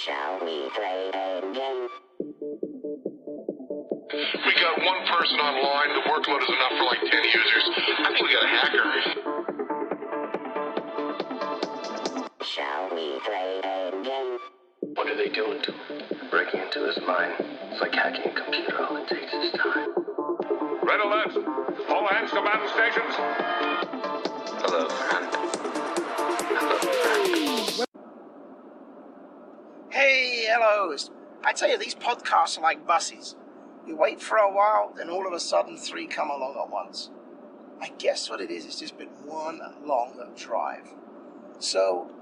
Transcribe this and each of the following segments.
Shall we play a game? We got one person online. The workload is enough for like 10 users. I think we got a hacker. Shall we play a game? What are they doing to him? Breaking into his mind. It's like hacking a computer. All it takes is time. Red alert! All hands to battle stations. Hello, friend. Hey, hello. I tell you, these podcasts are like buses. You wait for a while, then all of a sudden 3 come along at once. I guess what it is, it's just been one long drive. So,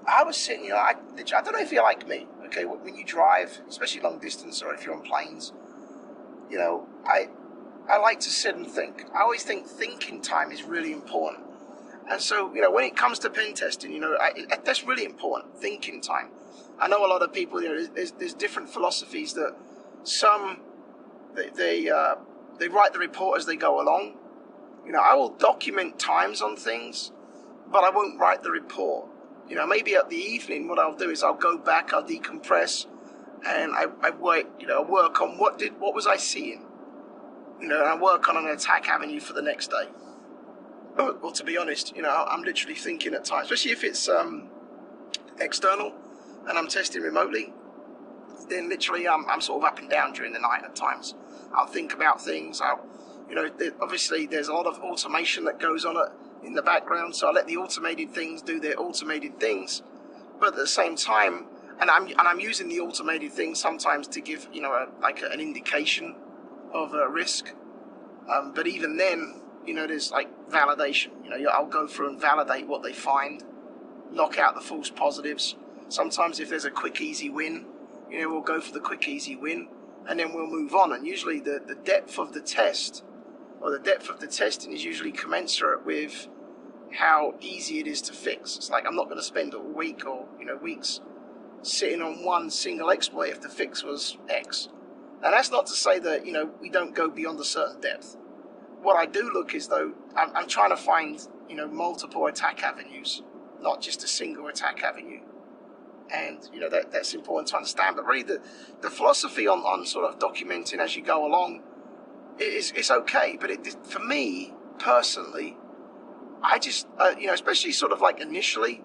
I was sitting, I don't know if you're like me, okay, when you drive, especially long distance or if you're on planes, I like to sit and think. I always think thinking time is really important. And so, when it comes to pen testing, that's really important, thinking time. I know a lot of people, there's different philosophies that some, they write the report as they go along. I will document times on things, but I won't write the report. Maybe at the evening, what I'll do is I'll go back, I'll decompress, and I work on what was I seeing? And I work on an attack avenue for the next day. Well, to be honest, I'm literally thinking at times, especially if it's external and I'm testing remotely, then literally I'm sort of up and down during the night at times. I'll think about things. Obviously there's a lot of automation that goes on in the background, so I let the automated things do their automated things. But at the same time, and I'm using the automated things sometimes to give an indication of a risk. But even then, there's like validation. I'll go through and validate what they find, knock out the false positives. Sometimes if there's a quick, easy win, we'll go for the quick, easy win, and then we'll move on. And usually the depth of the test, or the depth of the testing, is usually commensurate with how easy it is to fix. It's like I'm not going to spend a week or weeks sitting on one single exploit if the fix was X. And that's not to say that we don't go beyond a certain depth. What I do look is, though, I'm trying to find multiple attack avenues, not just a single attack avenue. And that's important to understand. But really the philosophy on sort of documenting as you go along it's okay. But for me personally, I just especially sort of like initially,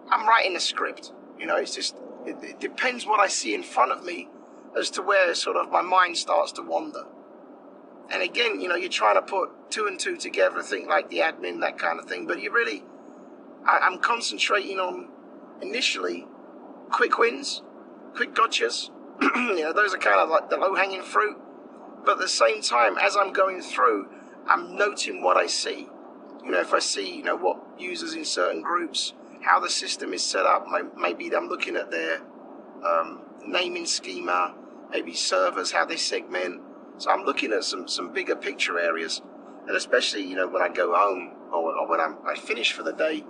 I'm writing a script. It's just it depends what I see in front of me as to where sort of my mind starts to wander. And again, you're trying to put 2 and 2 together, think like the admin, that kind of thing. But I'm concentrating on initially quick wins, quick gotchas. Those are kind of like the low-hanging fruit. But at the same time, as I'm going through, I'm noting what I see. If I see, what users in certain groups, how the system is set up, maybe I'm looking at their naming schema, maybe servers, how they segment. So I'm looking at some bigger picture areas. And especially, when I go home or when I finish for the day,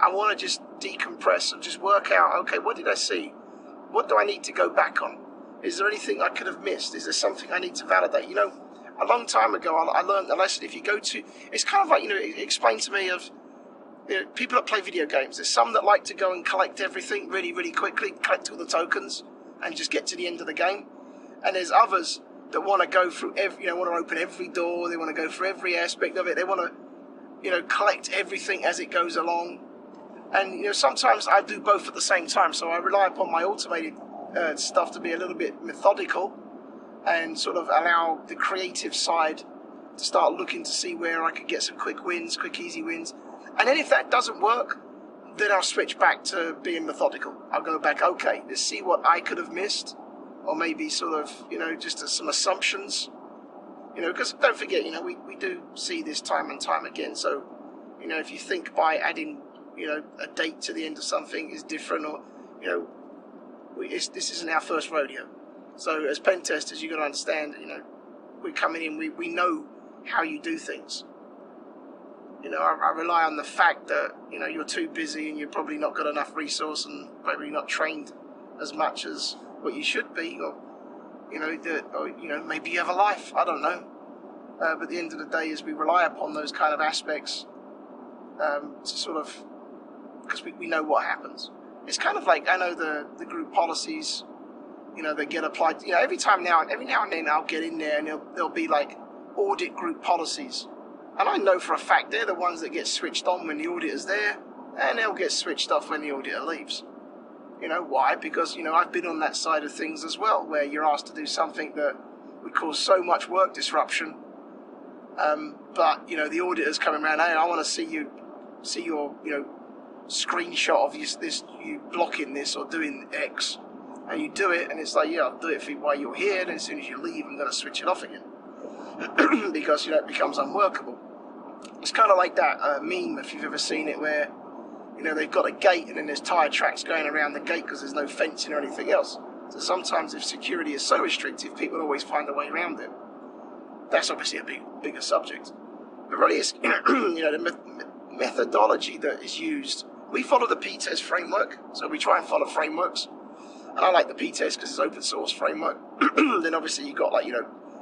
I want to just decompress and just work out, okay, what did I see? What do I need to go back on? Is there anything I could have missed? Is there something I need to validate? A long time ago, I learned a lesson. If you go to, it's kind of like, it explained to me of people that play video games. There's some that like to go and collect everything really, really quickly, collect all the tokens and just get to the end of the game. And there's others that want to go through want to open every door. They want to go through every aspect of it. They want to, collect everything as it goes along. And, sometimes I do both at the same time. So I rely upon my automated stuff to be a little bit methodical and sort of allow the creative side to start looking to see where I could get some quick wins, quick, easy wins. And then if that doesn't work, then I'll switch back to being methodical. I'll go back, okay, let's see what I could have missed, or maybe sort of, just some assumptions. Because don't forget, we do see this time and time again. So, if you think by adding a date to the end of something is different, or this isn't our first rodeo. So as pen testers, you've got to understand, we're coming in, we know how you do things. I rely on the fact that you're too busy and you're probably not got enough resource and probably not trained as much as what you should be, or maybe you have a life, I don't know. But at the end of the day, is we rely upon those kind of aspects to sort of, because we know what happens. it's kind of like, I know the group policies, they get applied, every now and then I'll get in there and there'll be like audit group policies. And I know for a fact they're the ones that get switched on when the auditor's there, and they'll get switched off when the auditor leaves. Why? Because, I've been on that side of things as well, where you're asked to do something that would cause so much work disruption. But, the auditor's coming around, hey, I want to see your, screenshot of you blocking this or doing X. And you do it, and it's like, yeah, I'll do it for you while you're here, and as soon as you leave, I'm going to switch it off again. Because, it becomes unworkable. It's kind of like that meme, if you've ever seen it, where, they've got a gate and then there's tyre tracks going around the gate because there's no fencing or anything else. So sometimes if security is so restrictive, people always find a way around it. That's obviously a bigger subject. But really, it's, the methodology that is used. We follow the P-test framework, so we try and follow frameworks. And I like the P-test because it's open source framework. Then obviously you've got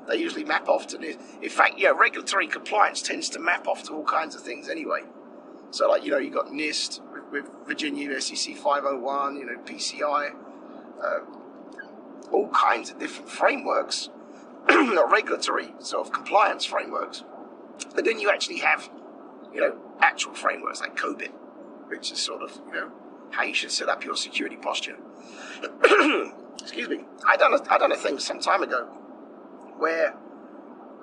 they usually map off to this. In fact, regulatory compliance tends to map off to all kinds of things anyway. So you've got NIST with Virginia, SEC 501, PCI, all kinds of different frameworks, regulatory sort of compliance frameworks. But then you actually have, actual frameworks like COBIT, which is sort of, how you should set up your security posture. Excuse me. I done a thing some time ago where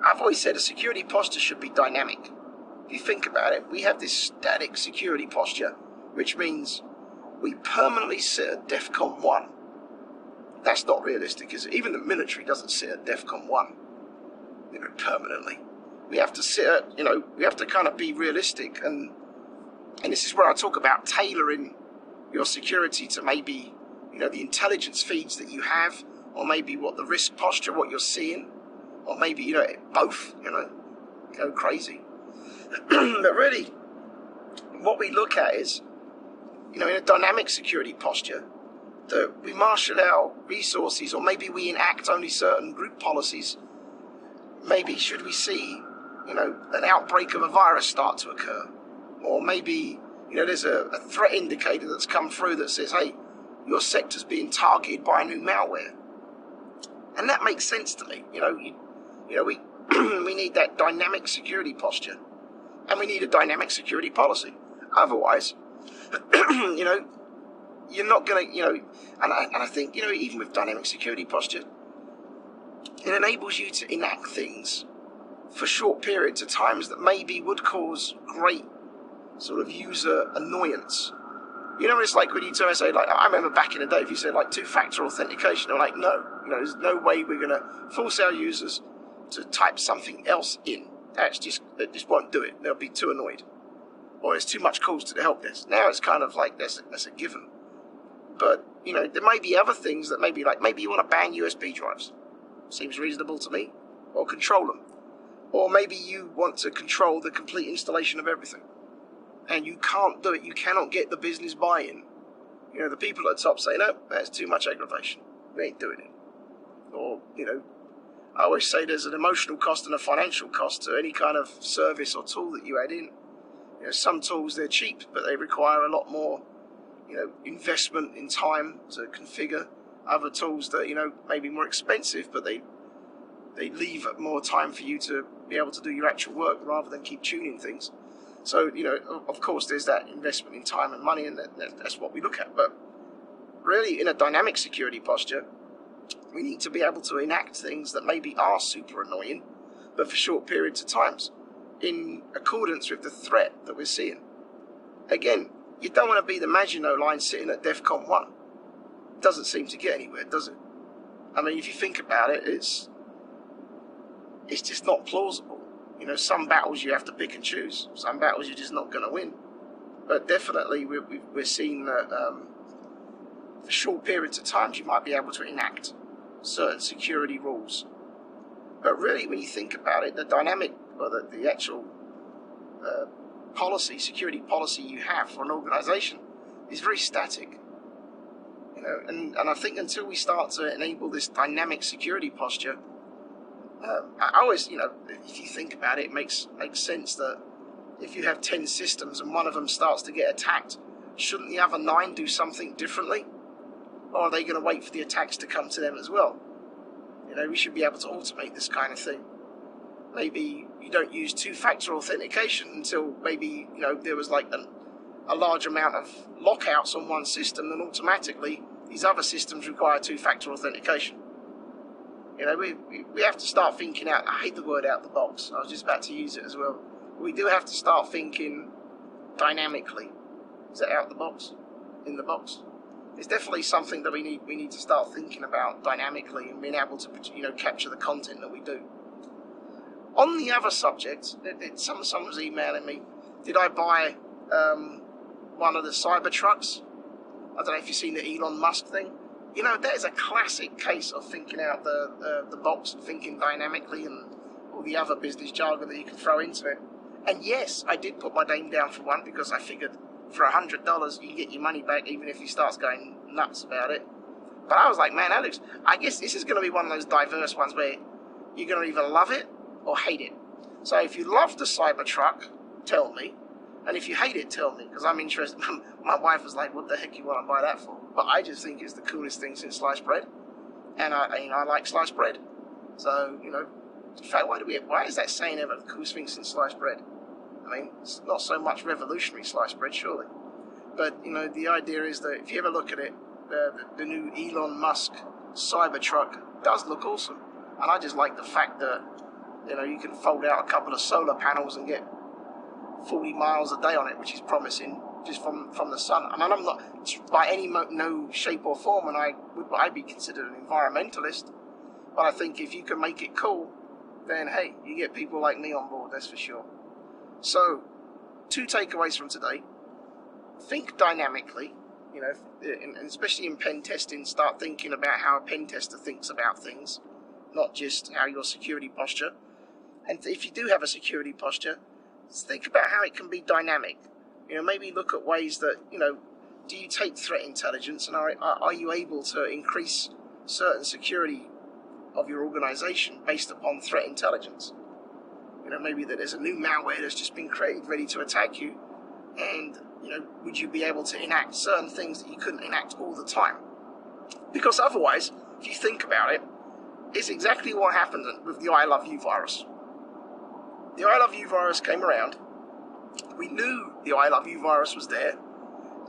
I've always said a security posture should be dynamic. If you think about it, we have this static security posture, which means we permanently sit at DEFCON 1. That's not realistic, is it? Even the military doesn't sit at DEFCON 1, permanently. We have to sit at, we have to kind of be realistic, and this is where I talk about tailoring your security to maybe, the intelligence feeds that you have, or maybe what the risk posture, what you're seeing, or maybe, both, go crazy. But really, what we look at is, in a dynamic security posture, that we marshal our resources, or maybe we enact only certain group policies. Maybe should we see, an outbreak of a virus start to occur, or maybe, there's a threat indicator that's come through that says, hey, your sector's being targeted by a new malware. And that makes sense to me. We need that dynamic security posture, and we need a dynamic security policy. Otherwise, you're not going to, and I think, even with dynamic security posture, it enables you to enact things for short periods of times that maybe would cause great sort of user annoyance. It's like when you tell me, say, I remember back in the day, if you said, two-factor authentication, they're like, no, there's no way we're going to force our users to type something else in. It just won't do it. They'll be too annoyed. Or there's too much calls to the help desk. Now it's kind of like, that's a given. But, there may be other things that maybe you want to ban USB drives. Seems reasonable to me. Or control them. Or maybe you want to control the complete installation of everything. And you can't do it. You cannot get the business buy-in. The people at the top say, no, that's too much aggravation. We ain't doing it. Or, I always say there's an emotional cost and a financial cost to any kind of service or tool that you add in. Some tools, they're cheap, but they require a lot more, investment in time to configure. Other tools that, may be more expensive, but they leave more time for you to be able to do your actual work rather than keep tuning things. So, of course, there's that investment in time and money, and that's what we look at. But really, in a dynamic security posture, we need to be able to enact things that maybe are super annoying, but for short periods of times, in accordance with the threat that we're seeing. Again, you don't want to be the Maginot Line sitting at DEFCON 1. It doesn't seem to get anywhere, does it? I mean, if you think about it, it's just not plausible. Some battles you have to pick and choose. Some battles you're just not going to win. But definitely, we're seeing that for short periods of times, you might be able to enact certain security rules. But really, when you think about it, the dynamic, or the actual security policy you have for an organization is very static. And I think until we start to enable this dynamic security posture, I always, if you think about it, it makes sense that if you have 10 systems and one of them starts to get attacked, shouldn't the other 9 do something differently? Or are they going to wait for the attacks to come to them as well? You know, we should be able to automate this kind of thing. Maybe you don't use two-factor authentication until maybe, you know, there was like a large amount of lockouts on one system, and automatically these other systems require two-factor authentication. You know, we have to start thinking out. I hate the word out the box. I was just about to use it as well. We do have to start thinking dynamically. Is that out the box? In the box? It's definitely something that we need to start thinking about dynamically and being able to, you know, capture the content that we do. On the other subject, someone was emailing me. Did I buy one of the cyber trucks? I don't know if you've seen the Elon Musk thing. You know, that is a classic case of thinking out the box, thinking dynamically, and all the other business jargon that you can throw into it. And yes, I did put my name down for one because I figured for $100 you can get your money back even if he starts going nuts about it. But I was like, man, Alex, I guess this is going to be one of those diverse ones where you're going to either love it or hate it. So if you love the Cybertruck, tell me. And if you hate it, tell me, because I'm interested. My wife was like, what the heck you want to buy that for? But I just think it's the coolest thing since sliced bread. And I like sliced bread. So, you know, in fact, why is that saying ever the coolest thing since sliced bread? I mean, it's not so much revolutionary sliced bread, surely. But, you know, the idea is that if you ever look at it, the new Elon Musk Cybertruck does look awesome. And I just like the fact that, you know, you can fold out a couple of solar panels and get 40 miles a day on it, which is promising, just from the sun. And I'm not, by any no shape or form, and I'd be considered an environmentalist. But I think if you can make it cool, then hey, you get people like me on board, that's for sure. So, 2 takeaways from today. Think dynamically, you know, and especially in pen testing, start thinking about how a pen tester thinks about things, not just how your security posture. And if you do have a security posture, think about how it can be dynamic. You know, maybe look at ways that, you know, do you take threat intelligence and are you able to increase certain security of your organization based upon threat intelligence? You know, maybe that there's a new malware that's just been created ready to attack you, and, you know, would you be able to enact certain things that you couldn't enact all the time? Because otherwise, if you think about it, it's exactly what happened with the I Love You virus. The I Love You virus came around. We knew the I Love You virus was there,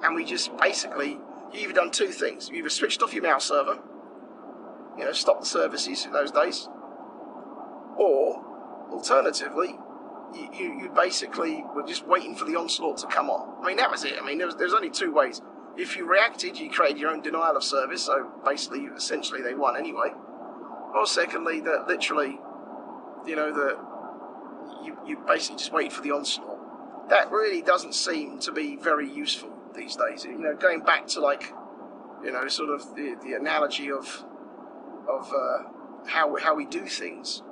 and we just basically, you either done 2 things. You either switched off your mail server, you know, stopped the services in those days, or alternatively, you basically were just waiting for the onslaught to come on. I mean, that was it. I mean, there's only 2 ways. If you reacted, you created your own denial of service, so basically, essentially, they won anyway. Or secondly, that literally, you know, that you basically just wait for the onslaught. That really doesn't seem to be very useful these days. You know, going back to, like, you know, sort of the analogy of how we do things,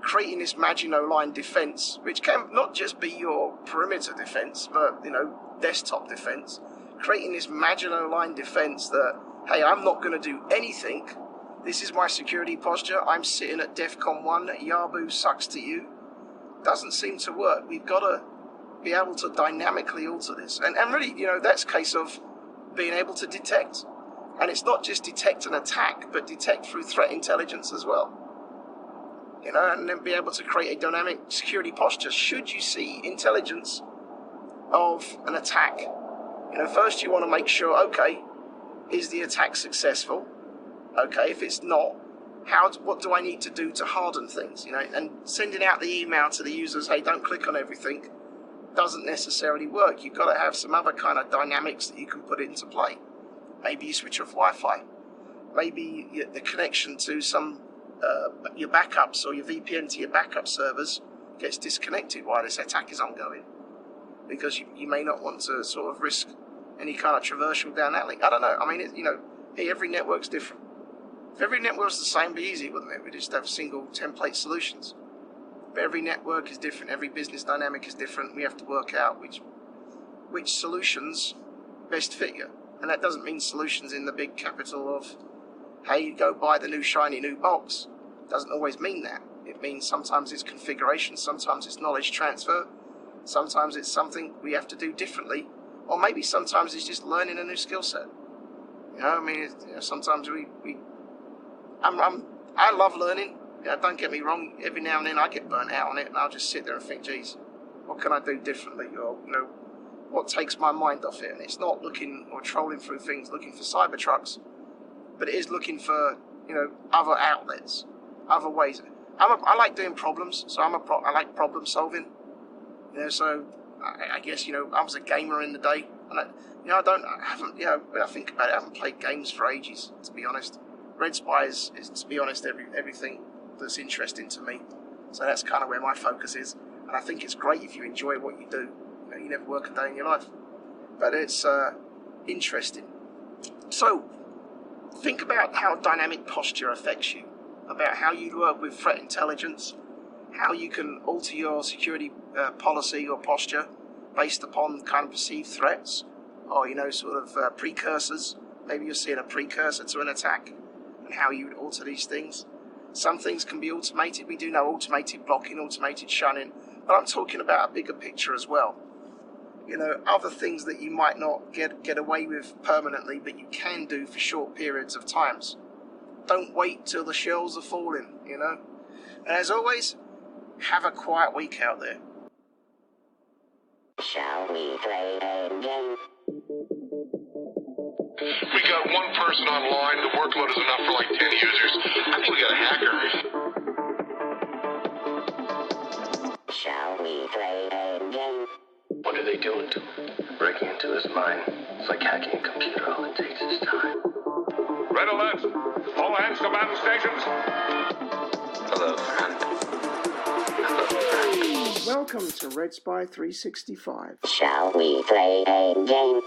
creating this Maginot Line defense, which can not just be your perimeter defense, but, you know, desktop defense. Creating this Maginot Line defense that, hey, I'm not going to do anything. This is my security posture. I'm sitting at DEFCON 1. Yabu sucks to you. Doesn't seem to work. We've got to be able to dynamically alter this. And really, you know, that's a case of being able to detect. And it's not just detect an attack, but detect through threat intelligence as well. You know, and then be able to create a dynamic security posture should you see intelligence of an attack. You know, first you want to make sure, okay, is the attack successful? Okay, if it's not, what do I need to do to harden things? You know, and sending out the email to the users, hey, don't click on everything, doesn't necessarily work. You've got to have some other kind of dynamics that you can put into play. Maybe you switch off Wi-Fi. Maybe the connection to some your backups or your VPN to your backup servers gets disconnected while this attack is ongoing, because you may not want to sort of risk any kind of traversal down that link. I don't know. I mean, you know, hey, every network's different. If every network's the same, it'd be easy, wouldn't it? We just have single template solutions. But every network is different. Every business dynamic is different. We have to work out which solutions best fit you. And that doesn't mean solutions in the big capital of, hey, go buy the new shiny new box. Doesn't always mean that. It means sometimes it's configuration, sometimes it's knowledge transfer, sometimes it's something we have to do differently Or maybe sometimes it's just learning a new skill set. I mean, sometimes I love learning. Don't get me wrong. Every now and then I get burnt out on it, and I'll just sit there and think, geez, what can I do differently? Or what takes my mind off it? And it's not looking or trolling through things, looking for Cybertrucks, but it is looking for other outlets, other ways. I like doing problems, so I like problem solving. So I guess I was a gamer in the day, and when I think about it, I haven't played games for ages, to be honest. Red Spy is to be honest, everything that's interesting to me. So that's kind of where my focus is, and I think it's great if you enjoy what you do. You never work a day in your life, but it's interesting. So think about how dynamic posture affects you, about how you work with threat intelligence, how you can alter your security policy or posture based upon kind of perceived threats, or precursors. Maybe you're seeing a precursor to an attack, and how you would alter these things. Some things can be automated. We do know automated blocking, automated shunning, but I'm talking about a bigger picture as well. Other things that you might not get away with permanently, but you can do for short periods of times. Don't wait till the shells are falling, And as always, have a quiet week out there. Shall we play a game? We got one person online. The workload is enough for like 10 users. I think we got a hacker. Shall we play a game? What are they doing to him? Breaking into his mind. It's like hacking a computer. All it takes is time. Red alert! All hands to battle stations. Hello, friend. Hello, friend. Welcome to Red Spy 365. Shall we play a game?